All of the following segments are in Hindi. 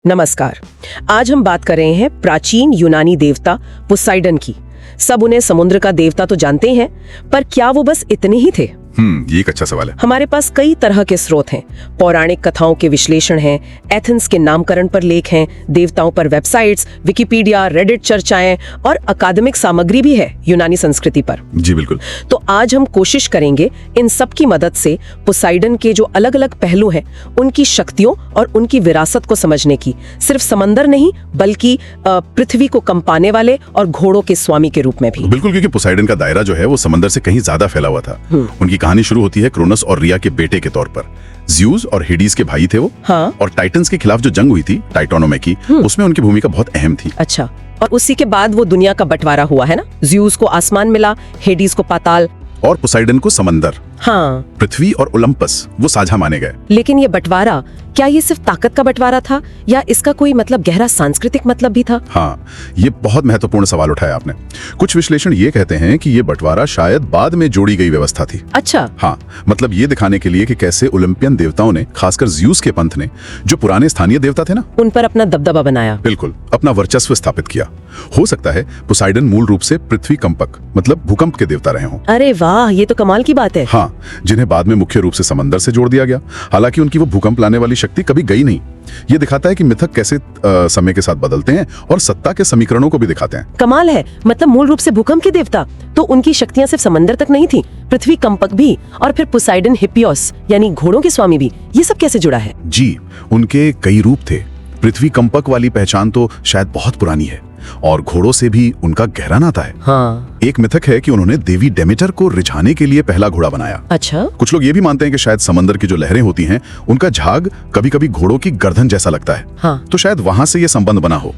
नमस्कार। आज हम बात कर रहे हैं प्राचीन यूनानी देवता पोसाइडन की। सब उन्हें समुद्र का देवता तो जानते हैं, पर क्या वो बस इतने ही थे? ये एक अच्छा सवाल है। हमारे पास कई तरह के स्रोत हैं। पौराणिक कथाओं के विश्लेषण हैं, एथेंस के नामकरण पर लेख हैं, देवताओं पर वेबसाइट्स, विकिपीडिया, रेडिट चर्चाएं और अकादमिक सामग्री भी है यूनानी संस्कृति पर। जी बिल्कुल। तो आज हम कोशिश करेंगे इन सब की मदद से पोसाइडन के जो अलग अलग पहलू हैं, उनकी शक्तियों और उनकी विरासत को समझने की। सिर्फ समंदर नहीं, बल्कि पृथ्वी को कंपाने वाले और घोड़ों के स्वामी के रूप में भी। बिल्कुल, क्योंकि पोसाइडन का दायरा जो है वो समंदर से कहीं ज्यादा फैला हुआ था। उनकी कहानी शुरू होती है क्रोनस और रिया के बेटे के तौर पर। ज़्यूस और हेडीज के भाई थे वो। हाँ। और टाइटन्स के खिलाफ जो जंग हुई थी टाइटोनोमेकी, उसमें उनकी भूमिका बहुत अहम थी। अच्छा, और उसी के बाद वो दुनिया का बंटवारा हुआ है ना? ज़्यूस को आसमान मिला, हेडीज को पाताल और पोसाइडन को समंदर। हाँ। पृथ्वी और ओलंपस वो साझा माने गए। लेकिन ये बंटवारा, क्या ये सिर्फ ताकत का बंटवारा था या इसका कोई मतलब गहरा सांस्कृतिक मतलब भी था? हाँ, ये बहुत महत्वपूर्ण सवाल उठाया आपने। कुछ विश्लेषण ये कहते हैं कि ये बंटवारा शायद बाद में जोड़ी गई व्यवस्था थी। अच्छा। हाँ, मतलब ये दिखाने के लिए कि कैसे ओलंपियन देवताओं ने, खासकर ज़्यूस के पंथ ने, जो पुराने स्थानीय देवता थे ना, उन पर अपना दबदबा बनाया। बिल्कुल, अपना वर्चस्व स्थापित किया। हो सकता है पोसाइडन मूल रूप से पृथ्वी कंपक मतलब भूकंप के देवता रहे हों। अरे वाह, ये तो कमाल की बात है। हाँ, जिन्हें बाद में मुख्य रूप से समंदर से जोड़ दिया गया। हालांकि उनकी वो भूकंप लाने वाली शक्ति कभी गई नहीं। ये दिखाता है कि मिथक कैसे समय के साथ बदलते हैं और सत्ता के समीकरणों को भी दिखाते हैं। कमाल है, मतलब मूल रूप से भूकंप के देवता, तो उनकी शक्तियां सिर्फ समंदर तक नहीं थी, पृथ्वी कंपक भी, और फिर पोसाइडन हिप्पियोस यानी घोड़ों के स्वामी भी। ये सब कैसे जुड़ा है? जी, उनके कई रूप थे। पृथ्वी कंपक वाली पहचान तो शायद बहुत पुरानी है, और घोड़ों से भी उनका गहरा नाता है। हाँ। एक मिथक है कि उन्होंने देवी डेमेटर को रिझाने के लिए पहला घोड़ा बनाया। अच्छा। कुछ लोग ये भी मानते हैं कि शायद समंदर की जो लहरें होती हैं, उनका झाग कभी कभी घोड़ों की गर्दन जैसा लगता है। हाँ। तो शायद वहां से ये संबंध बना हो।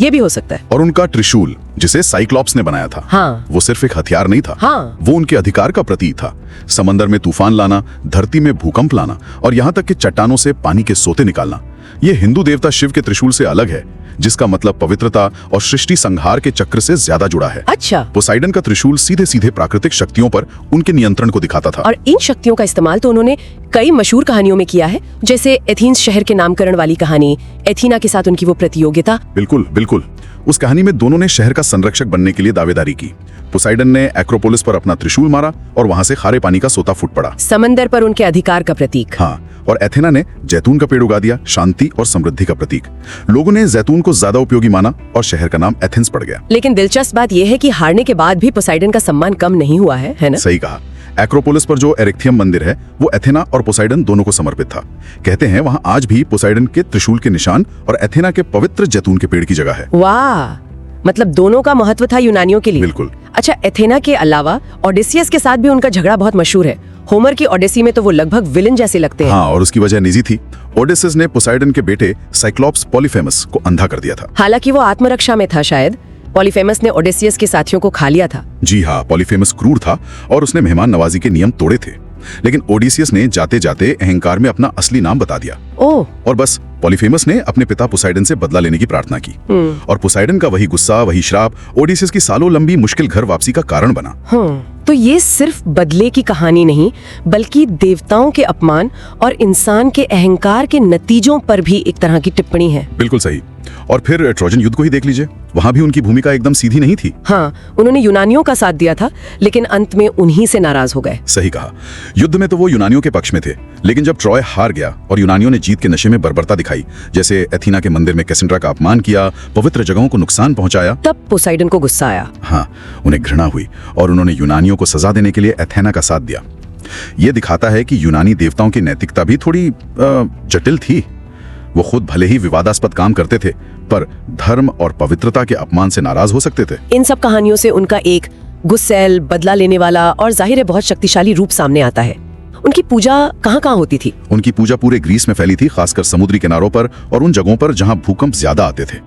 ये भी हो सकता है। और उनका त्रिशूल, जिसे साइक्लॉप्स ने बनाया था, हाँ। वो सिर्फ एक हथियार नहीं था। हाँ। वो उनके अधिकार का प्रतीक था। समंदर में तूफान लाना, धरती में भूकंप लाना, और यहाँ तक कि चट्टानों से पानी के सोते निकालना। ये हिंदू देवता शिव के त्रिशूल से अलग है, जिसका मतलब पवित्रता और सृष्टि संहार के चक्र से ज्यादा जुड़ा है। अच्छा। पोसाइडन का त्रिशूल सीधे सीधे प्राकृतिक शक्तियों पर उनके नियंत्रण को दिखाता था। और इन शक्तियों का इस्तेमाल तो उन्होंने कई मशहूर कहानियों में किया है, जैसे एथेंस शहर के नामकरण वाली कहानी, एथीना के साथ उनकी वो प्रतियोगिता। बिल्कुल बिल्कुल। उस कहानी में दोनों ने शहर का संरक्षक बनने के लिए दावेदारी की। पोसाइडन ने एक्रोपोलिस पर अपना त्रिशूल मारा और वहां से खारे पानी का सोता फूट पड़ा। समंदर पर उनके अधिकार का प्रतीक। हाँ, और एथेना ने जैतून का पेड़ उगा दिया, शांति और समृद्धि का प्रतीक। लोगों ने जैतून को ज्यादा उपयोगी माना और शहर का नाम एथेंस पड़ गया। लेकिन दिलचस्प बात यह है कि हारने के बाद भी पोसाइडन का सम्मान कम नहीं हुआ है ना? सही कहा। एक्रोपोलिस पर जो एरेक्थियम मंदिर है, वो एथेना और पोसाइडन दोनों को समर्पित था। कहते हैं वहां आज भी पोसाइडन के त्रिशूल के निशान और एथेना के पवित्र जैतून के पेड़ की जगह है। वाह, मतलब दोनों का महत्व था यूनानियों के लिए। बिल्कुल। अच्छा, एथेना के अलावा ओडेसियस के साथ भी उनका झगड़ा बहुत मशहूर है। होमर की ओडेसी में तो वो लगभग विलन जैसे लगते हैं। हाँ, और उसकी वजह निजी थी। ओडेसिस ने पोसाइडन के बेटे साइक्लॉप्स पॉलीफेमस को अंधा कर दिया था। हालांकि वो आत्मरक्षा में था शायद। पॉलीफेमस ने ओडेसियस के साथियों को खा लिया था। जी हाँ, पॉलीफेमस क्रूर था और उसने मेहमान नवाजी के नियम तोड़े थे। लेकिन ओडिसियस ने जाते जाते अहंकार में अपना असली नाम बता दिया। ओह। और बस पॉलीफेमस ने अपने पिता पोसाइडन से बदला लेने की प्रार्थना की। और पोसाइडन का वही गुस्सा, वही श्राप ओडिसियस की सालों लंबी मुश्किल घर वापसी का कारण बना। तो ये सिर्फ बदले की कहानी नहीं, बल्कि देवताओं के अपमान और इंसान के अहंकार के नतीजों पर भी एक तरह की टिप्पणी है। बिल्कुल सही। और फिर ट्रोजन युद्ध को ही देख लीजिए, वहां भी उनकी भूमिका एकदम सीधी नहीं थी। हाँ, उन्होंने यूनानियों का साथ दिया था, लेकिन अंत में उन्हीं से नाराज हो गए। सही कहा। युद्ध में तो वो यूनानियों के पक्ष में थे, लेकिन जब ट्रॉय हार गया और यूनानियों ने जीत के नशे में बर्बरता दिखाई, जैसे एथीना के मंदिर में कैसेंड्रा का अपमान किया, पवित्र जगहों को नुकसान पहुंचाया, तब पोसाइडन को गुस्सा आया। हाँ, उन्हें घृणा हुई और उन्होंने यूनानियों को सजा देने के लिए एथेना का साथ दिया। यह दिखाता है कि यूनानी देवताओं की नैतिकता भी थोड़ी जटिल थी। वो खुद भले ही विवादास्पद काम करते थे, पर धर्म और पवित्रता के अपमान से नाराज हो सकते थे। इन सब कहानियों से उनका एक गुस्सैल, बदला लेने वाला और जाहिर है बहुत शक्तिशाली रूप सामने आता है। उनकी पूजा कहाँ होती थी? उनकी पूजा पूरे ग्रीस में फैली थी, खासकर समुद्री किनारों पर और उन जगहों पर जहां भूकंप ज्यादा आते थे।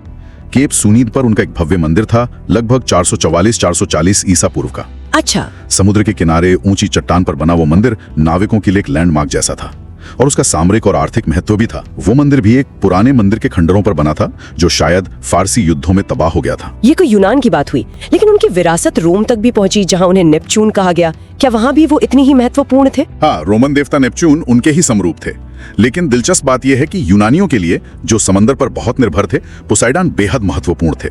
केप सुनीद पर उनका एक भव्य मंदिर था, लगभग 444-440 ईसा पूर्व का। अच्छा। समुद्र के किनारे ऊंची चट्टान पर बना वो मंदिर नाविकों के लिए एक लैंडमार्क जैसा था। और उसका सामरिक और आर्थिक महत्व भी था। वो मंदिर भी एक पुराने मंदिर के खंडरों पर बना था जो शायद फारसी युद्धों में तबाह हो गया था। ये कोई यूनान की बात हुई, लेकिन उनकी विरासत रोम तक भी पहुंची जहां उन्हें नेपच्यून कहा गया। क्या वहां भी वो इतनी ही महत्वपूर्ण थे? हाँ, रोमन देवता नेपच्यून उनके ही समरूप थे। लेकिन दिलचस्प बात यह है कि यूनानियों के लिए, जो समंदर पर बहुत निर्भर थे, पोसाइडन बेहद महत्वपूर्ण थे।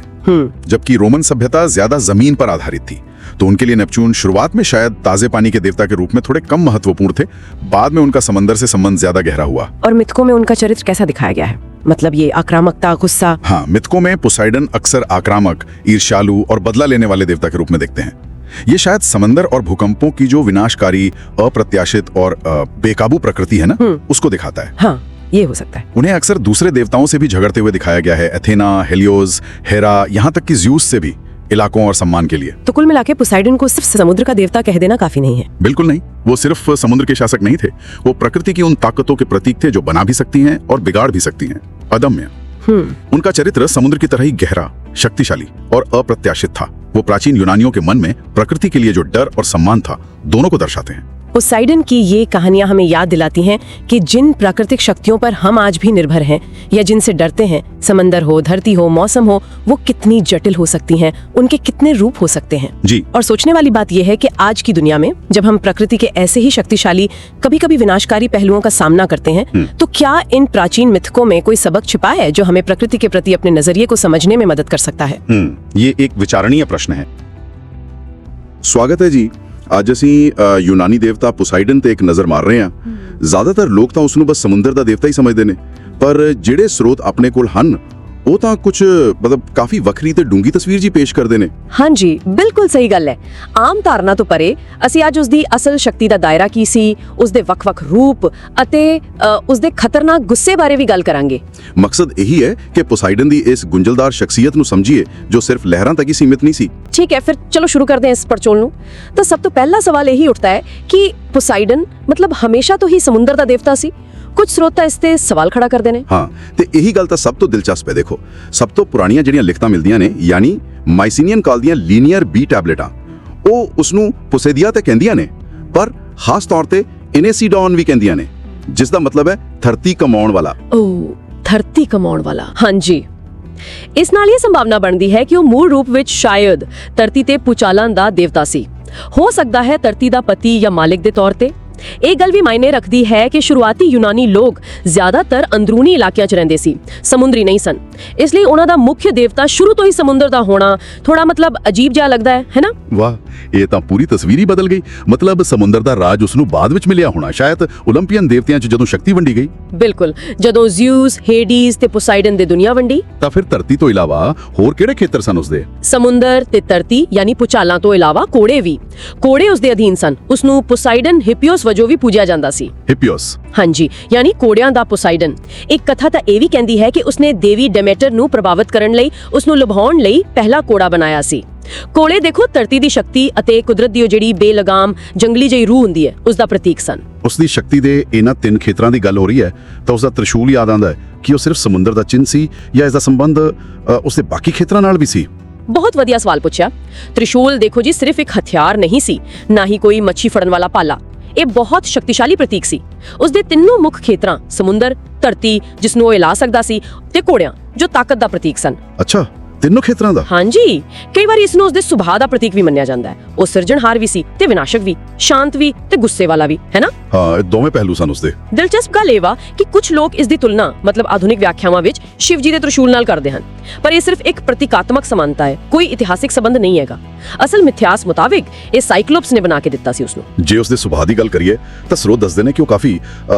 जबकि रोमन सभ्यता ज्यादा जमीन पर आधारित थी, तो उनके लिए नेपच्यून शुरुआत में शायद ताजे पानी के देवता के रूप में थोड़े कम महत्वपूर्ण थे। बाद में उनका समंदर से संबंध ज्यादा गहरा हुआ। और मिथकों में उनका चरित्र कैसा दिखाया गया है? मतलब ये आक्रामकता, गुस्सा? हाँ, मिथकों में पोसाइडन अक्सर आक्रामक, ईर्ष्यालु और बदला लेने वाले देवता के रूप में देखते हैं। ये शायद समंदर और भूकंपों की जो विनाशकारी, अप्रत्याशित और बेकाबू प्रकृति है ना, उसको दिखाता है। हाँ, ये हो सकता है। उन्हें अक्सर दूसरे देवताओं से भी झगड़ते हुए दिखाया गया है, एथेना, हेलियोस, हेरा, यहाँ तक कि ज़्यूस से भी, इलाकों और सम्मान के लिए। तो कुल मिलाके पोसाइडन को सिर्फ समुद्र का देवता कह देना काफी नहीं है। बिल्कुल नहीं, वो सिर्फ समुद्र के शासक नहीं थे, वो प्रकृति की उन ताकतों के प्रतीक थे जो बना भी सकती हैं और बिगाड़ भी सकती हैं। अदम्य। उनका चरित्र समुद्र की तरह ही गहरा, शक्तिशाली और अप्रत्याशित था। वो प्राचीन यूनानियों के मन में प्रकृति के लिए जो डर और सम्मान था, दोनों को दर्शाते हैं। पोसाइडन की ये कहानियां हमें याद दिलाती हैं कि जिन प्राकृतिक शक्तियों पर हम आज भी निर्भर हैं या जिनसे डरते हैं, समंदर हो, धरती हो, मौसम हो, वो कितनी जटिल हो सकती हैं, उनके कितने रूप हो सकते हैं। जी। और सोचने वाली बात यह है कि आज की दुनिया में जब हम प्रकृति के ऐसे ही शक्तिशाली, कभी कभी विनाशकारी पहलुओं का सामना करते हैं, तो क्या इन प्राचीन मिथकों में कोई सबक छिपा है जो हमें प्रकृति के प्रति अपने नजरिए को समझने में मदद कर सकता है? ये एक विचारणीय प्रश्न है। स्वागत है जी। ਅੱਜ ਅਸੀਂ ਯੂਨਾਨੀ ਦੇਵਤਾ ਪੋਸਾਈਡਨ ਤੇ ਇੱਕ ਨਜ਼ਰ ਮਾਰ ਰਹੇ ਹਾਂ। ਜ਼ਿਆਦਾਤਰ ਲੋਕ ਤਾਂ ਉਸ ਨੂੰ ਬਸ ਸਮੁੰਦਰ ਦਾ ਦੇਵਤਾ ਹੀ ਸਮਝਦੇ ਨੇ, ਪਰ ਜਿਹੜੇ ਸਰੋਤ ਆਪਣੇ ਕੋਲ ਹਨ ਉਹ ਤਾਂ ਕੁਝ ਮਤਲਬ ਕਾਫੀ ਵੱਖਰੀ ਤੇ ਡੂੰਗੀ ਤਸਵੀਰ ਜੀ ਪੇਸ਼ ਕਰਦੇ ਨੇ। हाँ जी, बिल्कुल सही गल है। आम धारणा तो परे ਅਸੀਂ ਅੱਜ ਉਸ ਦੀ ਅਸਲ ਸ਼ਕਤੀ ਦਾ ਦਾਇਰਾ ਕੀ ਸੀ, ਉਸ ਦੇ ਵੱਖ-ਵੱਖ ਰੂਪ ਅਤੇ ਉਸ ਦੇ ਖਤਰਨਾਕ ਗੁੱਸੇ ਬਾਰੇ ਵੀ ਗੱਲ ਕਰਾਂਗੇ। ਮਕਸਦ ਇਹੀ ਹੈ ਕਿ ਪੋਸਾਈਡਨ ਦੀ ਇਸ ਗੁੰਝਲਦਾਰ ਸ਼ਖਸੀਅਤ ਨੂੰ ਸਮਝੀਏ ਜੋ ਸਿਰਫ ਲਹਿਰਾਂ ਤੱਕ ਹੀ ਸੀਮਿਤ ਨਹੀਂ ਸੀ। ठीक है, फिर चलो शुरू करते हैं इस पड़चोल ਨੂੰ। तो सब तो पहला सवाल यही उठता है कि पोसाइडन मतलब हमेशा तो ही समुंदर ਦਾ ਦੇਵਤਾ ਸੀ। ਕੁਝ ਸਰੋਤਾ ਇਸ ਤੇ ਸਵਾਲ ਖੜਾ ਕਰਦੇ ਨੇ। ਹਾਂ, ਤੇ ਇਹੀ ਗੱਲ ਤਾਂ ਸਭ ਤੋਂ ਦਿਲਚਸਪ ਹੈ। ਦੇਖੋ, ਸਭ ਤੋਂ ਪੁਰਾਣੀਆਂ ਜਿਹੜੀਆਂ ਲਿਖਤਾਂ ਮਿਲਦੀਆਂ ਨੇ, ਯਾਨੀ ਮਾਈਸੀਨੀਅਨ ਕਾਲ ਦੀਆਂ ਲੀਨੀਅਰ ਬੀ ਟੈਬਲੇਟਾਂ, ਉਹ ਉਸ ਨੂੰ ਪੋਸੇਦੀਆ ਤੇ ਕਹਿੰਦੀਆਂ ਨੇ, ਪਰ ਖਾਸ ਤੌਰ ਤੇ ਇਨੇਸੀਡੋਨ ਵੀ ਕਹਿੰਦੀਆਂ ਨੇ, ਜਿਸ ਦਾ ਮਤਲਬ ਹੈ ਧਰਤੀ ਕਮਾਉਣ ਵਾਲਾ। ਓ, ਧਰਤੀ ਕਮਾਉਣ ਵਾਲਾ। ਹਾਂਜੀ, ਇਸ ਨਾਲ ਇਹ ਸੰਭਾਵਨਾ ਬਣਦੀ ਹੈ ਕਿ ਉਹ ਮੂਲ ਰੂਪ ਵਿੱਚ ਸ਼ਾਇਦ ਧਰਤੀ ਤੇ ਪੁਚਾਲਨ ਦਾ ਦੇਵਤਾ ਸੀ। ਹੋ ਸਕਦਾ ਹੈ ਧਰਤੀ ਦਾ ਪਤੀ ਜਾਂ ਮਾਲਿਕ ਦੇ ਤੌਰ ਤੇ। ਇਹ ਗੱਲ ਵੀ ਮਾਇਨੇ ਰੱਖਦੀ ਹੈ ਕਿ ਸ਼ੁਰੂਆਤੀ ਯੂਨਾਨੀ ਲੋਕ ਜ਼ਿਆਦਾਤਰ ਅੰਦਰੂਨੀ ਇਲਾਕਿਆਂ 'ਚ ਰਹਿੰਦੇ ਸੀ, ਸਮੁੰਦਰੀ ਨਹੀਂ ਸਨ। ਇਸ ਲਈ ਉਹਨਾਂ ਦਾ ਮੁੱਖ ਦੇਵਤਾ ਸ਼ੁਰੂ ਤੋਂ ਹੀ ਸਮੁੰਦਰ ਦਾ ਹੋਣਾ ਥੋੜਾ ਮਤਲਬ ਅਜੀਬ ਜਿਹਾ ਲੱਗਦਾ ਹੈ ਨਾ? ਵਾਹ, ਇਹ ਤਾਂ ਪੂਰੀ ਤਸਵੀਰ ਹੀ ਬਦਲ ਗਈ। ਮਤਲਬ ਸਮੁੰਦਰ ਦਾ ਰਾਜ ਉਸ ਨੂੰ ਬਾਅਦ ਵਿੱਚ ਮਿਲਿਆ ਹੋਣਾ, ਸ਼ਾਇਦ 올림픽ਨ ਦੇਵਤਿਆਂ 'ਚ ਜਦੋਂ ਸ਼ਕਤੀ ਵੰਡੀ ਗਈ। ਬਿਲਕੁਲ, ਜਦੋਂ ਜ਼ਿਊਸ, ਹੇਡੀਜ਼ ਤੇ ਪੋਸਾਈਡਨ ਦੇ ਦੁਨੀਆ ਵੰਡੀ। ਤਾਂ ਫਿਰ ਧਰਤੀ ਤੋਂ ਇਲਾਵਾ ਹੋਰ ਕਿਹੜੇ ਖੇਤਰ ਸਨ ਉਸਦੇ? ਸਮੁੰਦਰ ਤੇ ਧਰਤੀ ਯਾਨੀ ਪੁਚਾਲਾਂ ਤੋਂ ਇਲਾਵਾ ਕੋੜੇ ਵੀ। ਕੋੜੇ ਉਸਦੇ ਅਧੀਨ ਸਨ। ਉਸ ਨੂੰ ਪੋਸਾਈਡਨ ਹਿਪਿਓਸ ਵਜੋਂ ਵੀ ਪੂਜਿਆ ਜਾਂਦਾ ਸੀ। ਹਿਪਿਓਸ? ਹਾਂਜੀ, ਯਾਨੀ ਕੋੜਿਆਂ ਦਾ ਪੋਸਾਈਡਨ। ਇੱਕ ਕਥਾ ਤਾਂ ਇਹ ਵੀ ਕਹਿੰਦੀ ਹੈ ਕਿ ਉਸਨੇ ਦੇਵੀ ਡੈਮੇਟਰ ਨੂੰ ਪ੍ਰਭਾਵਿਤ ਕਰਨ ਲਈ, ਉਸ ਨੂੰ ਲੁਭਾਉਣ ਲਈ ਪਹਿਲਾ ਕੋੜਾ ਬਣਾਇਆ ਸੀ। ਕੋੜੇ ਦੇਖੋ ਧਰਤੀ ਦੀ ਸ਼ਕਤੀ ਅਤੇ ਕੁਦਰਤ ਦੀ ਉਹ ਜਿਹੜੀ ਬੇਲਗਾਮ ਜੰਗਲੀ ਜਿਹੀ ਰੂਹ ਹੁੰਦੀ ਹੈ, ਉਸ ਦਾ ਪ੍ਰਤੀਕ ਸਨ। ਉਸ ਦੀ ਸ਼ਕਤੀ ਦੇ ਇਹਨਾਂ ਤਿੰਨ ਖੇਤਰਾਂ ਦੀ ਗੱਲ ਹੋ ਰਹੀ ਹੈ ਤਾਂ ਉਸ ਦਾ ਤ੍ਰਿਸ਼ੂਲ ਯਾਦ ਆਉਂਦਾ ਹੈ ਕਿ ਉਹ ਸਿਰਫ ਸਮੁੰਦਰ ਦਾ ਚਿੰਨ੍ਹ ਸੀ ਜਾਂ ਇਸ ਦਾ ਸੰਬੰਧ ਉਸ ਦੇ ਬਾਕੀ ਖੇਤਰਾਂ ਨਾਲ ਵੀ ਸੀ? ਬਹੁਤ ਵਧੀਆ ਸਵਾਲ ਪੁੱਛਿਆ। ਤ੍ਰਿਸ਼ੂਲ ਦੇਖੋ ਜੀ ਸਿਰਫ ਇੱਕ ਹਥਿਆਰ ਨਹੀਂ ਸੀ, ਨਾ ਹੀ ਕੋਈ ਮੱਛੀ ਫੜਨ ਵਾਲਾ ਭਾਲਾ। ਇਹ ਬਹੁਤ ਸ਼ਕਤੀਸ਼ਾਲੀ ਪ੍ਰਤੀਕ ਸੀ। ਉਸ ਦੇ ਤਿੰਨੋਂ ਮੁੱਖ ਖੇਤਰਾਂ, ਸਮੁੰਦਰ, ਧਰਤੀ ਜਿਸ ਨੂੰ ਉਹ ਹਿਲਾ ਸਕਦਾ ਸੀ, ਤੇ ਘੋੜਿਆਂ ਜੋ ਤਾਕਤ ਦਾ ਪ੍ਰਤੀਕ ਸਨ। ਅੱਛਾ, ਤਿੰਨੋਂ ਖੇਤਰਾਂ ਦਾ? ਹਾਂਜੀ, ਕਈ ਵਾਰ ਇਸ ਨੂੰ ਉਸ ਦੇ ਸੁਭਾਅ ਦਾ ਪ੍ਰਤੀਕ ਵੀ ਮੰਨਿਆ ਜਾਂਦਾ ਹੈ। ਉਹ ਸਿਰਜਣਹਾਰ ਵੀ ਸੀ ਤੇ ਵਿਨਾਸ਼ਕ ਵੀ, ਸ਼ਾਂਤ ਵੀ ਤੇ ਗੁੱਸੇ ਵਾਲਾ ਵੀ, ਹੈ ਨਾ? ਹਾਂ, ਇਹ ਦੋਵੇਂ ਪਹਿਲੂ ਸਨ ਉਸਦੇ। ਦਿਲਚਸਪ ਗੱਲ ਇਹ ਵਾ ਕਿ ਕੁਝ ਲੋਕ ਇਸ ਦੀ ਤੁਲਨਾ ਮਤਲਬ ਆਧੁਨਿਕ ਵਿਆਖਿਆਵਾਂ ਵਿੱਚ ਸ਼ਿਵ ਜੀ ਦੇ ਤ੍ਰਿਸ਼ੂਲ ਨਾਲ ਕਰਦੇ ਹਨ, ਪਰ ਇਹ ਸਿਰਫ ਇੱਕ ਪ੍ਰਤੀਕਾਤਮਕ ਸਮਾਨਤਾ ਹੈ, ਕੋਈ ਇਤਿਹਾਸਿਕ ਸੰਬੰਧ ਨਹੀਂ ਹੈਗਾ। ਅਸਲ ਮਿਥਿਆਸ ਮੁਤਾਬਿਕ ਇਹ ਸਾਈਕਲੋਪਸ ਨੇ ਬਣਾ ਕੇ ਦਿੱਤਾ ਸੀ ਉਸ ਨੂੰ। ਜੇ ਉਸ ਦੇ ਸੁਭਾਅ ਦੀ ਗੱਲ ਕਰੀਏ ਤਾਂ ਸਰੋਤ ਦੱਸਦੇ ਨੇ ਕਿ ਉਹ ਕਾਫੀ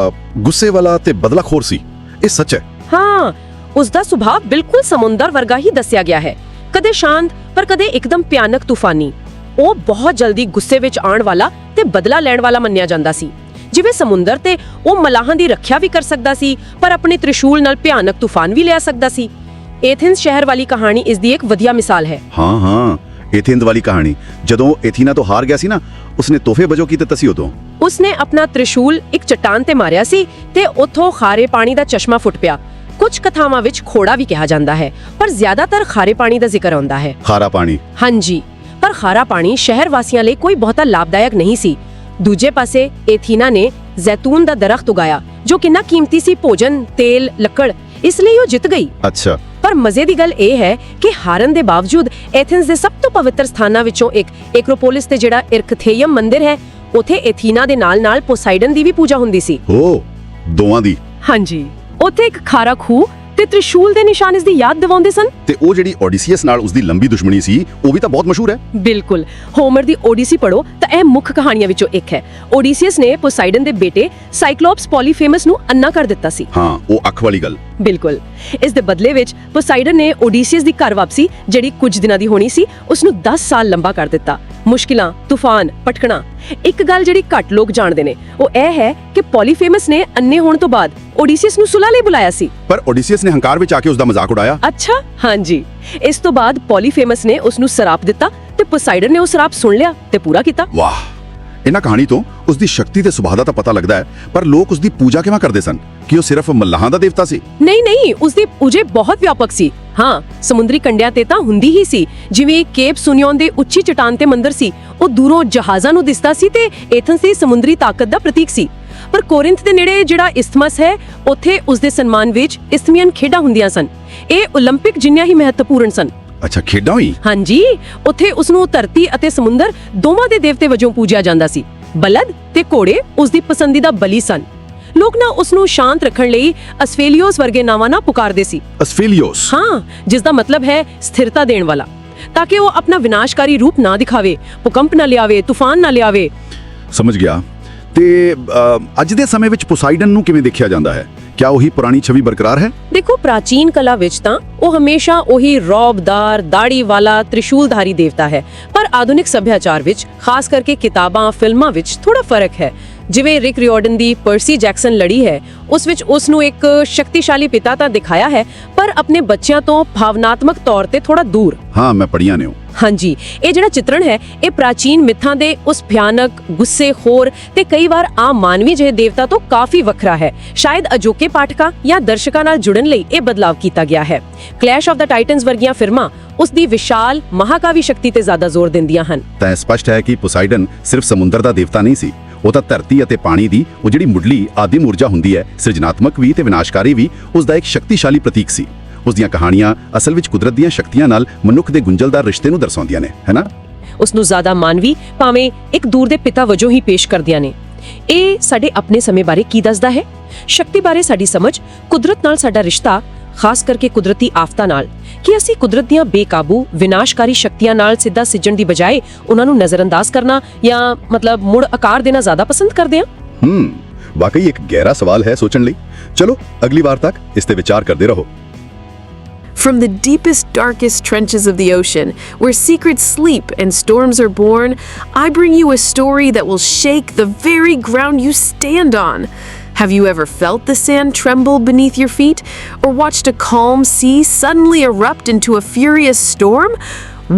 ਗੁੱਸੇ ਵਾਲਾ ਤੇ ਬਦਲਾਖੋਰ ਸੀ। ਇਹ ਸੱਚ ਹੈ? ਹਾਂ, ਉਸ ਦਾ ਸੁਭਾਅ ਬਿਲਕੁਲ ਸਮੁੰਦਰ ਵਰਗਾ ਹੀ ਦੱਸਿਆ ਗਿਆ ਹੈ, ਕਦੇ ਸ਼ਾਂਤ ਪਰ ਕਦੇ ਇੱਕਦਮ ਭਿਆਨਕ ਤੂਫਾਨੀ। ਉਹ ਬਹੁਤ ਜਲਦੀ ਗੁੱਸੇ ਵਿੱਚ ਆਉਣ ਵਾਲਾ ਤੇ ਬਦਲਾ ਲੈਣ ਵਾਲਾ ਮੰਨਿਆ ਜਾਂਦਾ ਸੀ। ਜਿਵੇਂ ਸਮੁੰਦਰ ਤੇ ਉਹ ਮਲਾਹਾਂ ਦੀ ਰੱਖਿਆ ਵੀ ਕਰ ਸਕਦਾ ਸੀ, ਪਰ ਆਪਣੇ ਤ੍ਰਿਸ਼ੂਲ ਨਾਲ ਭਿਆਨਕ ਤੂਫਾਨ ਵੀ ਲਿਆ ਸਕਦਾ ਸੀ। एथेंस शहर वाली कहानी इस दी एक वधिया मिसाल है। हाँ हाँ, एथेंस वाली कहानी ਜਦੋਂ एथीना ਤੋਂ ਹਾਰ ਗਿਆ ਸੀ ਨਾ, ਉਸਨੇ ਤੋਹਫੇ ਵਜੋਂ ਕੀ ਦਿੱਤਾ ਸੀ ਉਦੋਂ? ਉਸਨੇ ਆਪਣਾ ਤ੍ਰਿਸ਼ੂਲ ਇੱਕ ਚਟਾਨ ਤੇ ਮਾਰਿਆ ਸੀ ਤੇ ਉੱਥੋਂ ਖਾਰੇ ਪਾਣੀ ਦਾ ਚਸ਼ਮਾ ਫੁੱਟ ਪਿਆ। ਕੁਝ ਕਥਾਵਾਂ ਵਿੱਚ ਖੋੜਾ ਵੀ ਕਿਹਾ ਜਾਂਦਾ ਹੈ, ਪਰ ਜ਼ਿਆਦਾਤਰ ਖਾਰੇ ਪਾਣੀ ਦਾ ਜ਼ਿਕਰ ਆਉਂਦਾ ਹੈ। ਖਾਰਾ ਪਾਣੀ? ਹਾਂਜੀ, ਪਰ ਖਾਰਾ ਪਾਣੀ ਸ਼ਹਿਰ ਵਾਸੀਆਂ ਲਈ ਕੋਈ ਬਹੁਤਾ ਲਾਭਦਾਇਕ ਨਹੀਂ ਸੀ। ਦੂਜੇ ਪਾਸੇ एथीना ਨੇ ਜ਼ੈਤੂਨ ਦਾ ਦਰਖਤ ਉਗਾਇਆ ਜੋ ਕਿੰਨਾ ਕੀਮਤੀ ਸੀ, ਭੋਜਨ, ਤੇਲ, ਲੱਕੜ। ਇਸ ਲਈ ਉਹ ਜਿੱਤ ਗਈ। ਅੱਛਾ। ਪਰ ਮਜ਼ੇ ਦੀ ਗੱਲ ਇਹ ਹੈ ਕਿ ਹਾਰਨ ਦੇ ਬਾਵਜੂਦ ਐਥਨਸ ਦੇ ਸਭ ਤੋਂ ਪਵਿੱਤਰ ਸਥਾਨਾਂ ਵਿੱਚੋਂ ਇੱਕ ਐਕਰੋਪੋਲਿਸ ਤੇ ਜਿਹੜਾ ਇਰਕਥੇਇਅਮ ਮੰਦਿਰ ਹੈ, ਉੱਥੇ ਐਥੀਨਾ ਦੇ ਨਾਲ-ਨਾਲ ਪੋਸਾਈਡਨ ਦੀ ਵੀ ਪੂਜਾ ਹੁੰਦੀ ਸੀ। ਓ, ਦੋਵਾਂ ਦੀ। ਹਾਂਜੀ, ਉੱਥੇ ਇੱਕ ਖਾਰਾ ਖੂਹ ਤੇ ਤ੍ਰਿਸ਼ੂਲ ਦੇ ਨਿਸ਼ਾਨ ਇਸ ਦੀ ਯਾਦ ਦਿਵਾਉਂਦੇ ਸਨ। ਤੇ ਉਹ ਜਿਹੜੀ ਓਡੀਸੀਅਸ ਨਾਲ ਉਸਦੀ ਲੰਬੀ ਦੁਸ਼ਮਣੀ ਸੀ, ਉਹ ਵੀ ਤਾਂ ਬਹੁਤ ਮਸ਼ਹੂਰ ਹੈ। ਬਿਲਕੁਲ, ਹੋਮਰ ਦੀ ਓਡੀਸੀ ਪੜੋ ਤਾਂ ਇਹ ਮੁੱਖ ਕਹਾਣੀਆਂ ਵਿੱਚੋਂ ਇੱਕ ਹੈ। ਓਡੀਸੀਅਸ ਨੇ ਪੋਸਾਈਡਨ ਦੇ ਬੇਟੇ ਸਾਈਕਲੋਪਸ ਪੋਲੀਫੇਮਸ ਨੂੰ ਅੰਨਾ ਕਰ ਦਿੱਤਾ ਸੀ। ਹਾਂ, ਉਹ ਅੱਖ ਵਾਲੀ ਗੱਲ। ਬਿਲਕੁਲ। ਇਸ ਦੇ ਬਦਲੇ ਵਿੱਚ ਪੋਸਾਈਡਨ ਨੇ ਓਡੀਸੀਅਸ ਦੀ ਘਰ ਵਾਪਸੀ, ਜਿਹੜੀ ਕੁਝ ਦਿਨਾਂ ਦੀ ਹੋਣੀ ਸੀ, ਉਸ ਨੂੰ 10 ਸਾਲ ਲੰਬਾ ਕਰ ਦਿੱਤਾ। ਮੁਸ਼ਕਿਲਾਂ, ਤੂਫਾਨ, ਭਟਕਣਾ। ਇੱਕ ਗੱਲ ਜਿਹੜੀ ਘੱਟ ਲੋਕ ਜਾਣਦੇ ਨੇ ਉਹ ਇਹ ਹੈ ਕਿ ਪੋਲੀਫੇਮਸ ਨੇ ਅੰਨੇ ਹੋਣ ਤੋਂ ਬਾਅਦ ਓਡੀਸੀਅਸ ਨੂੰ ਸੁਲਾਹ ਲਈ ਬੁਲਾਇਆ ਸੀ। ਪਰ ਓਡੀਸੀਅਸ ਨੇ ਹੰਕਾਰ ਵਿੱਚ ਆ ਕੇ ਉਸ ਦਾ ਮਜ਼ਾਕ ਉਡਾਇਆ। ਅੱਛਾ, ਹਾਂਜੀ। ਇਸ ਤੋਂ ਬਾਅਦ ਪੋਲੀਫੇਮਸ ਨੇ ਉਸ ਨੂੰ ਸਰਾਪ ਦਿੱਤਾ ਤੇ ਪੋਸਾਈਡਨ ਨੇ ਉਹ ਸਰਾਪ ਸੁਣ ਲਿਆ ਤੇ ਪੂਰਾ ਕੀਤਾ। ਵਾਹ, ਇਹਨਾਂ ਕਹਾਣੀ ਤੋਂ ਉਸ ਦੀ ਸ਼ਕਤੀ ਤੇ ਸੁਭਾਅ ਦਾ ਤਾਂ ਪਤਾ ਲੱਗਦਾ ਹੈ, ਪਰ ਲੋਕ ਉਸ ਦੀ ਪੂਜਾ ਕਿਵੇਂ ਕਰਦੇ ਸਨ? ਕਿ ਉਹ ਸਿਰਫ ਮੱਲਾਹਾਂ ਦਾ ਦੇਵਤਾ ਸੀ? ਨਹੀਂ, ਉਸ ਦੀ ਪੂਜਾ ਬਹੁਤ ਵਿਆਪਕ ਸੀ। ਹਾਂ, ਸਮੁੰਦਰੀ ਕੰਢਿਆਂ ਤੇ ਤਾਂ ਹੁੰਦੀ ਹੀ ਸੀ। ਜਿਵੇਂ ਕੇਪ ਸੁਨਿਓਨ ਦੇ ਉੱਚੀ ਚਟਾਨ ਤੇ ਮੰਦਰ ਸੀ, ਉਹ ਦੂਰੋਂ ਜਹਾਜ਼ਾਂ ਨੂੰ ਦਿਸਦਾ ਸੀ ਤੇ ਐਥਨਸ ਦੀ ਸਮੁੰਦਰੀ ਤਾਕਤ ਦਾ ਪ੍ਰਤੀਕ ਸੀ। ਪਰ ਕੋਰਿੰਥ ਦੇ ਨੇੜੇ ਜਿਹੜਾ ਇਸਥਮਸ ਹੈ, ਉੱਥੇ ਉਸ ਦੇ ਸਨਮਾਨ ਵਿੱਚ ਇਸਥਮੀਅਨ ਖੇਡਾਂ ਹੁੰਦੀਆਂ ਸਨ। ਇਹ 올림픽 ਜਿੰਨੀਆਂ ਹੀ ਮਹੱਤਵਪੂਰਨ ਸਨ। ਅੱਛਾ, ਖੇਡਾਂ ਹੋਈ? ਹਾਂਜੀ, ਉੱਥੇ ਉਸ ਨੂੰ ਧਰਤੀ ਅਤੇ ਸਮੁੰਦਰ ਦੋਵਾਂ ਦੇ ਦੇਵਤੇ ਵਜੋਂ ਪੂਜਿਆ ਜਾਂਦਾ ਸੀ। ਬਲਦ ਤੇ ਘੋੜੇ ਉਸ ਦੀ ਪਸੰਦੀਦਾ ਬਲੀ ਸਨ। ਲੋਕ ਨਾ ਉਸ ਨੂੰ ਸ਼ਾਂਤ ਰੱਖਣ ਲਈ ਅਸਫੇਲੀਓਸ ਵਰਗੇ ਨਾਵਾਂ ਨਾਲ ਪੁਕਾਰਦੇ ਸੀ। ਅਸਫੇਲੀਓਸ? ਹਾਂ, ਜਿਸ ਦਾ ਮਤਲਬ ਹੈ ਸਥਿਰਤਾ ਦੇਣ ਵਾਲਾ, ਤਾਂ ਕਿ ਉਹ ਆਪਣਾ ਵਿਨਾਸ਼ਕਾਰੀ ਰੂਪ ਨਾ ਦਿਖਾਵੇ, ਭੂਕੰਪ ਨਾ ਲਿਆਵੇ, ਤੂਫਾਨ ਨਾ ਲਿਆਵੇ। ਸਮਝ ਗਿਆ। ਤੇ ਅੱਜ ਦੇ ਸਮੇਂ ਵਿੱਚ ਪੋਸਾਈਡਨ ਨੂੰ ਕਿਵੇਂ ਦੇਖਿਆ ਜਾਂਦਾ ਹੈ? ਕਿਆ ਉਹੀ ਪੁਰਾਣੀ ਛਵੀ ਬਰਕਰਾਰ ਹੈ? ਦੇਖੋ, ਪ੍ਰਾਚੀਨ ਕਲਾ ਵਿੱਚ ਤਾਂ ਉਹ ਹਮੇਸ਼ਾ ਉਹੀ ਰੌਬਦਾਰ, ਦਾੜੀ ਵਾਲਾ, ਤ੍ਰਿਸ਼ੂਲਧਾਰੀ ਦੇਵਤਾ ਹੈ। ਪਰ ਆਧੁਨਿਕ ਸੱਭਿਆਚਾਰ ਵਿੱਚ, ਖਾਸ ਕਰਕੇ ਕਿਤਾਬਾਂ, ਫਿਲਮਾਂ ਵਿੱਚ ਥੋੜਾ ਫਰਕ ਹੈ। ਜਿਵੇਂ ਰਿਕ ਰਿਓਰਡਨ ਦੀ ਪਰਸੀ ਜੈਕਸਨ ਲੜੀ ਹੈ, ਉਸ ਵਿੱਚ ਉਸ ਨੂੰ ਇੱਕ ਸ਼ਕਤੀਸ਼ਾਲੀ ਪਿਤਾ ਤਾਂ ਦਿਖਾਇਆ ਹੈ, ਪਰ ਆਪਣੇ ਬੱਚਿਆਂ ਤੋਂ ਭਾਵਨਾਤਮਕ ਤੌਰ ਤੇ ਥੋੜਾ ਦੂਰ। ਹਾਂ, ਮੈਂ ਪੜ੍ਹੀਆਂ ਨੇ ਉਹ। ਹਾਂਜੀ, ਇਹ ਜਿਹੜਾ ਚਿੱਤਰਣ ਹੈ, ਇਹ ਪ੍ਰਾਚੀਨ ਮਿੱਥਾਂ ਦੇ ਉਸ ਭਿਆਨਕ, ਗੁੱਸੇਖੋਰ ਤੇ ਕਈ ਵਾਰ ਆਮ ਮਾਨਵੀ ਜਿਹੇ ਦੇਵਤਾ ਤੋਂ ਕਾਫੀ ਵੱਖਰਾ ਹੈ। ਸ਼ਾਇਦ ਅਜੋਕੇ ਪਾਠਕਾਂ ਜਾਂ ਦਰਸ਼ਕਾਂ ਨਾਲ ਜੁੜਨ ਲਈ ਇਹ ਬਦਲਾਵ ਕੀਤਾ ਗਿਆ ਹੈ। ਕਲੈਸ਼ ਆਫ ਦਾ ਟਾਈਟਨਸ ਵਰਗੀਆਂ ਫਿਲਮਾਂ ਉਸ ਦੀ ਵਿਸ਼ਾਲ ਮਹਾਕਾਵੀ ਸ਼ਕਤੀ ਤੇ ਜ਼ਿਆਦਾ ਜ਼ੋਰ ਦਿੰਦੀਆਂ ਹਨ। ਤਾਂ ਸਪਸ਼ਟ ਹੈ ਕਿ ਪੋਸਾਈਡਨ ਸਿਰਫ ਸਮੁੰਦਰ ਦਾ ਦੇਵਤਾ ਨਹੀਂ ਸੀ, ਉਹ ਤਾਂ ਧਰਤੀ ਅਤੇ ਪਾਣੀ ਦੀ ਉਹ ਜਿਹੜੀ ਮੁੱਢਲੀ ਆਦਿਮ ਊਰਜਾ ਹੁੰਦੀ ਹੈ, ਸਿਰਜਣਾਤਮਕ ਵੀ ਤੇ ਵਿਨਾਸ਼ਕਾਰੀ ਵੀ, ਉਸ ਦਾ ਇੱਕ ਸ਼ਕਤੀਸ਼ਾਲੀ ਪ੍ਰਤੀਕ ਸੀ। ਉਸ ਦੀਆਂ ਕਹਾਣੀਆਂ ਅਸਲ ਵਿੱਚ ਕੁਦਰਤ ਦੀਆਂ ਸ਼ਕਤੀਆਂ ਨਾਲ ਮਨੁੱਖ ਦੇ ਗੁੰਝਲਦਾਰ ਰਿਸ਼ਤੇ ਨੂੰ ਦਰਸਾਉਂਦੀਆਂ ਨੇ, ਹੈ ਨਾ? ਉਸ ਨੂੰ ਜ਼ਿਆਦਾ ਮਾਨਵੀ, ਭਾਵੇਂ ਇੱਕ ਦੂਰ ਦੇ ਪਿਤਾ ਵਜੋਂ ਹੀ ਪੇਸ਼ ਕਰਦੀਆਂ ਨੇ। ਇਹ ਸਾਡੇ ਆਪਣੇ ਸਮੇਂ ਬਾਰੇ ਕੀ ਦੱਸਦਾ ਹੈ? ਸ਼ਕਤੀ ਬਾਰੇ ਸਾਡੀ ਸਮਝ, ਕੁਦਰਤ ਨਾਲ ਸਾਡਾ ਰਿਸ਼ਤਾ, ਖਾਸ ਕਰਕੇ ਕੁਦਰਤੀ ਆਫਤਾਂ ਨਾਲ। ਕਿ ਅਸੀਂ ਕੁਦਰਤ ਦੀਆਂ ਬੇਕਾਬੂ, ਵਿਨਾਸ਼ਕਾਰੀ ਸ਼ਕਤੀਆਂ ਨਾਲ ਸਿੱਧਾ ਸਿੱਝਣ ਦੀ ਬਜਾਏ ਉਹਨਾਂ ਨੂੰ ਨਜ਼ਰਅੰਦਾਜ਼ ਕਰਨਾ ਜਾਂ ਮਤਲਬ ਮੁੜ ਆਕਾਰ ਦੇਣਾ ਜ਼ਿਆਦਾ ਪਸੰਦ ਕਰਦੇ ਹਾਂ। ਵਾਕਈ ਇੱਕ ਗਹਿਰਾ ਸਵਾਲ ਹੈ ਸੋਚਣ ਲਈ। ਚਲੋ ਅਗਲੀ ਵਾਰ ਤੱਕ ਇਸ ਤੇ ਵਿਚਾਰ ਕਰਦੇ ਰਹੋ। From the deepest, darkest trenches of the ocean, where secrets sleep and storms are born, I bring you a story that will shake the very ground you stand on. Have you ever felt the sand tremble beneath your feet? Or watched a calm sea suddenly erupt into a furious storm?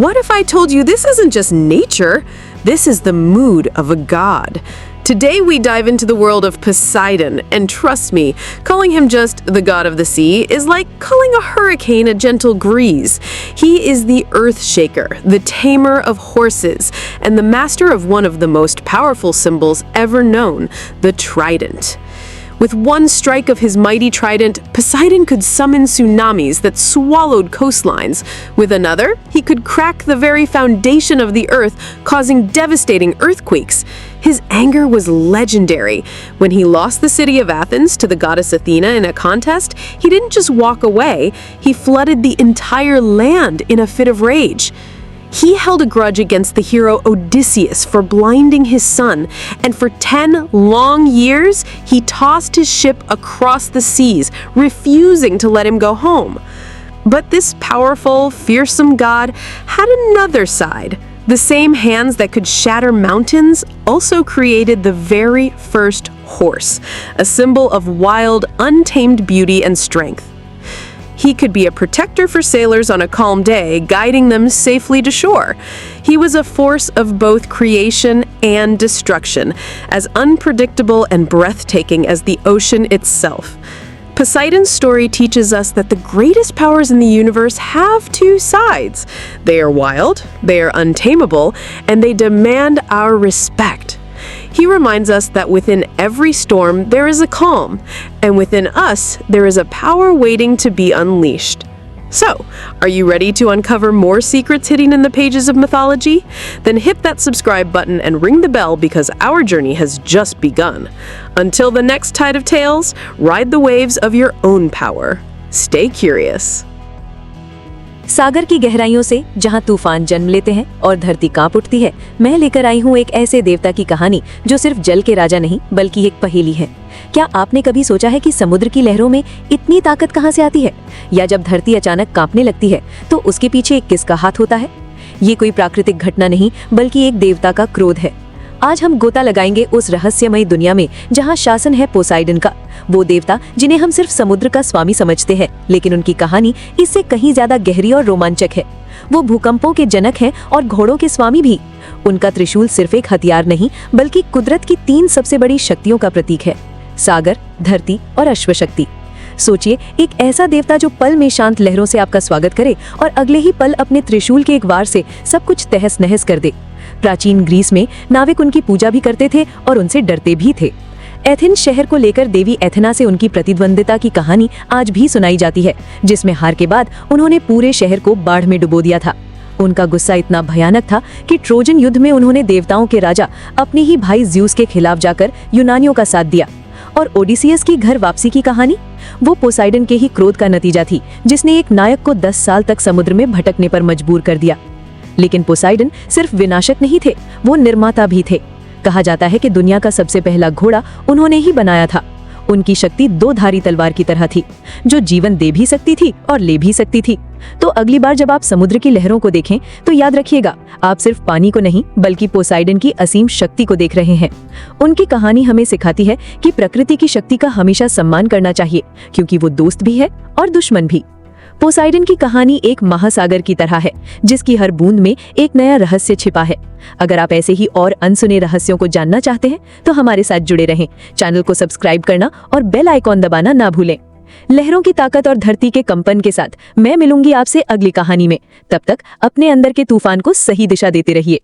What if I told you this isn't just nature? This is the mood of a god. Today we dive into the world of Poseidon, and trust me, calling him just the god of the sea is like calling a hurricane a gentle breeze. He is the earth shaker, the tamer of horses, and the master of one of the most powerful symbols ever known, the trident. With one strike of his mighty trident, Poseidon could summon tsunamis that swallowed coastlines. With another, he could crack the very foundation of the earth, causing devastating earthquakes. His anger was legendary. When he lost the city of Athens to the goddess Athena in a contest, he didn't just walk away, he flooded the entire land in a fit of rage. He held a grudge against the hero Odysseus for blinding his son, and for 10 long years, he tossed his ship across the seas, refusing to let him go home. But this powerful, fearsome god had another side. The same hands that could shatter mountains also created the very first horse, a symbol of wild, untamed beauty and strength. He could be a protector for sailors on a calm day, guiding them safely to shore. He was a force of both creation and destruction, as unpredictable and breathtaking as the ocean itself. Poseidon's story teaches us that the greatest powers in the universe have two sides. They are wild, they are untamable, and they demand our respect. He reminds us that within every storm there is a calm, and within us there is a power waiting to be unleashed. So, are you ready to uncover more secrets hidden in the pages of mythology? Then hit that subscribe button and ring the bell because our journey has just begun. Until the next tide of tales, ride the waves of your own power. Stay curious. सागर की गहराइयों से जहां तूफान जन्म लेते हैं और धरती कांप उठती है, मैं लेकर आई हूं एक ऐसे देवता की कहानी जो सिर्फ जल के राजा नहीं बल्कि एक पहेली है। क्या आपने कभी सोचा है कि समुद्र की लहरों में इतनी ताकत कहां से आती है, या जब धरती अचानक कांपने लगती है तो उसके पीछे किसका हाथ होता है? ये कोई प्राकृतिक घटना नहीं बल्कि एक देवता का क्रोध है। आज हम गोता लगाएंगे उस रहस्यमयी दुनिया में जहां शासन है पोसाइडन का, वो देवता जिन्हें हम सिर्फ समुद्र का स्वामी समझते हैं, लेकिन उनकी कहानी इससे कहीं ज्यादा गहरी और रोमांचक है। वो भूकंपों के जनक हैं और घोड़ों के स्वामी भी। उनका त्रिशूल सिर्फ एक हथियार नहीं बल्कि कुदरत की 3 सबसे बड़ी शक्तियों का प्रतीक है: सागर, धरती और अश्वशक्ति। सोचिए, एक ऐसा देवता जो पल में शांत लहरों से आपका स्वागत करे और अगले ही पल अपने त्रिशूल के एक वार से सब कुछ तहस नहस कर दे। प्राचीन ग्रीस में नाविक उनकी पूजा भी करते थे और उनसे डरते भी थे। एथेंस शहर को लेकर देवी एथेना से उनकी प्रतिद्वंदिता की कहानी आज भी सुनाई जाती है, जिसमें हार के बाद उन्होंने पूरे शहर को बाढ़ में डुबो दिया था। उनका गुस्सा इतना भयानक था कि ट्रोजन युद्ध में उन्होंने देवताओं के राजा अपने ही भाई ज्यूस के खिलाफ जाकर यूनानियों का साथ दिया। और ओडिसियस की घर वापसी की कहानी, वो पोसाइडन के ही क्रोध का नतीजा थी, जिसने एक नायक को 10 साल तक समुद्र में भटकने पर मजबूर कर दिया। लेकिन पोसाइडन सिर्फ विनाशक नहीं थे, वो निर्माता भी थे। कहा जाता है कि दुनिया का सबसे पहला घोड़ा उन्होंने ही बनाया था। उनकी शक्ति 2-धारी तलवार की तरह थी, जो जीवन दे भी सकती थी और ले भी सकती थी। तो अगली बार जब आप समुद्र की लहरों को देखें तो याद रखिएगा, आप सिर्फ पानी को नहीं बल्कि पोसाइडन की असीम शक्ति को देख रहे हैं। उनकी कहानी हमें सिखाती है कि प्रकृति की शक्ति का हमेशा सम्मान करना चाहिए, क्योंकि वो दोस्त भी है और दुश्मन भी। पोसाइडन की कहानी एक महासागर की तरह है, जिसकी हर बूंद में एक नया रहस्य छिपा है। अगर आप ऐसे ही और अनसुने रहस्यों को जानना चाहते हैं तो हमारे साथ जुड़े रहें। चैनल को सब्सक्राइब करना और बेल आइकॉन दबाना ना भूलें। लहरों की ताकत और धरती के कंपन के साथ मैं मिलूंगी आपसे अगली कहानी में। तब तक अपने अंदर के तूफान को सही दिशा देते रहिए।